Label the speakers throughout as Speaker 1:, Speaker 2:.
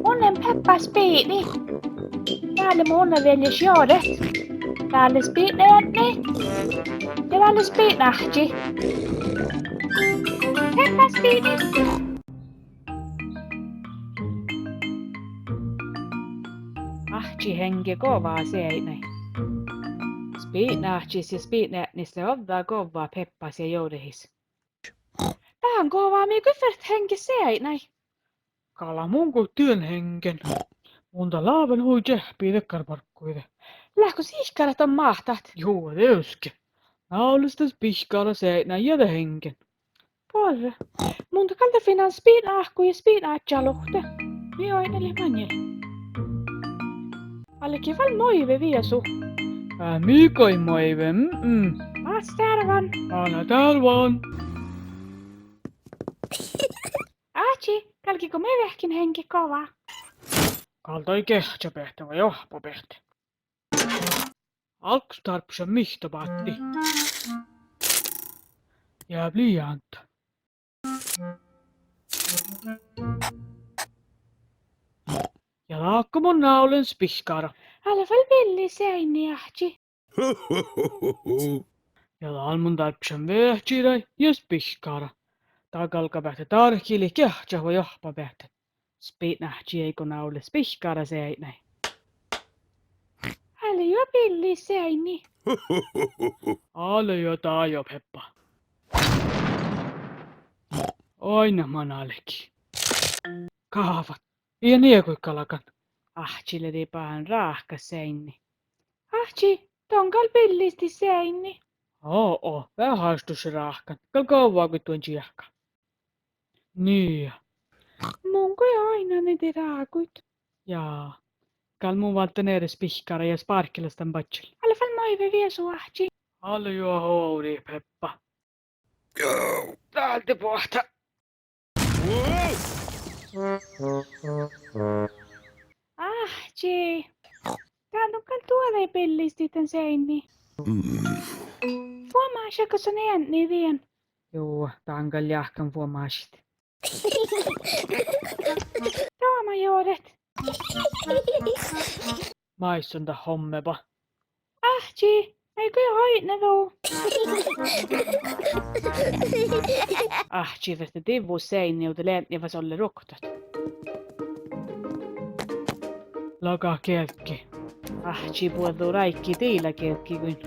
Speaker 1: Onnen Peppa Speedy. Täällä mun veljes Joodet. Täällä Speednäni. Ja täällä Speednahti. Peppa Speedy. Ahti henki kovaa seinäi. Speednahtis ja Speednänissä ottaa kovaa Peppas ja Joodehis. Tähän kovaa mi kyfert henki seinäi.
Speaker 2: Kala mun kuin työn henken. Monta laavan hui jähpii tekkarparkkuide.
Speaker 1: Lähkö siihkarat on mahtat?
Speaker 2: Juu, teuske. Naulistas pihkaala seinä jätä henken.
Speaker 1: Porre. Monta kalta finan Speednahku ja Speednahjaluhte. Mi oineli manjel. Allekin val moive viesu.
Speaker 2: Mikoi moive,
Speaker 1: Maas tärvan.
Speaker 2: Anna tääl vaan.
Speaker 1: Ahti, kalkiko me vähkin henki kovaa?
Speaker 2: Kaltai kehtsä pehtä vai johpa pehtä. Alks tarpsa mihto patti. Jää liianta. Ja laakko mun naulen spihkara.
Speaker 1: Alla val villi seini, Ahti.
Speaker 2: Ja laal mun tarpsan vehtirai ja spihkara. Takalka pehtä tarkili kehtsä vai johpa pehtä. Speednahti eikö naule spihkara seinäi.
Speaker 1: Alla jo villi seini.
Speaker 2: Ale jotain jo Peppa. Aina manaleki. Kaavat. Ja niekuikkalakan.
Speaker 1: Ahtille ripahan raahka seini. Ahti, tonkal villisti seini.
Speaker 2: Oo, vähän haistus raahkan. Kal kauaa kun tuon jiehka. Niin.
Speaker 1: Munko aina niitä raakuit.
Speaker 2: Jaa. Kal mun valta neres pihkara ja sparkilastan batsel.
Speaker 1: Alla val moive viesu, Ahti.
Speaker 2: Ale jo houri Peppa. Täältä pohta.
Speaker 1: Ahti. Tää tonkal tuolle pillisti tän seini. Huomaasiko sun äänni vien?
Speaker 2: Joo, tankal jahkan vuomaasit.
Speaker 1: Taama Joodet.
Speaker 2: Maissunta hommeba.
Speaker 1: Ahti, eikö jo hoitnevuu?
Speaker 2: Ahti veste tivu seiniuta lentnivas olle ruktot. Laka kelkki.
Speaker 1: Ahti puoltuu raikki tiila kelkki kuin.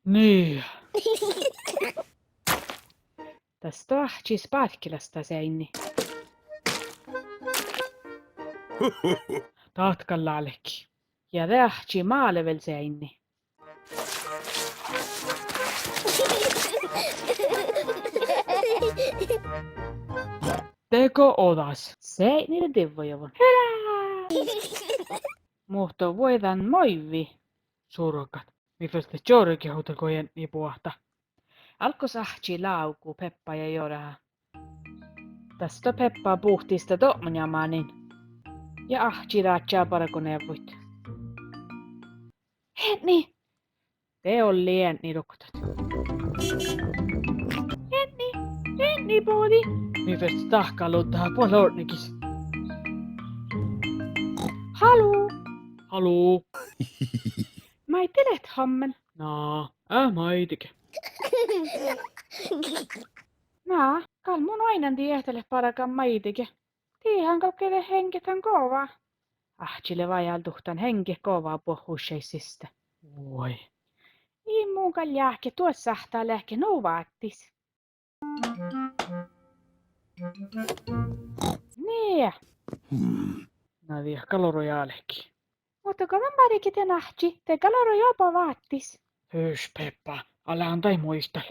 Speaker 2: Niin.
Speaker 1: Tästä ahti sparkilasta seini.
Speaker 2: Tatkalla aleki.
Speaker 1: Ja tähti maalevel seini.
Speaker 2: Teko odas.
Speaker 1: Seinille tivojavon. Hurraa! Muhto voidan moivi.
Speaker 2: Surukat. Mifästä jorki huutako jänni puhta.
Speaker 1: Alko sahti laukuu Peppa ja Joraa. Tästä Peppa puhtista tomjamanin. Ja ahti raatsaa parakoneuvut. Henni! Te on lienni ruktat. Henni! Henni poodi!
Speaker 2: Mifästä tahkaluuttaa puolornikis.
Speaker 1: Haluu!
Speaker 2: Haluu.
Speaker 1: Mai telet hommen.
Speaker 2: Naa, maitike.
Speaker 1: Naa, kal mun aina tiehtele parakan maitike. Tiihän kokele henketän kovaa. Ahtille vajaltuhtan henke kovaa pohusseisista.
Speaker 2: Voi.
Speaker 1: Niin muun kal jääke tuossa sahtaa lähke nuvaattis. Niin.
Speaker 2: Nää kalorojaalekin.
Speaker 1: Mutta kun mä parikin te nahti, te kaloro jopa vaattis.
Speaker 2: Höys Peppa, älä antai muistel.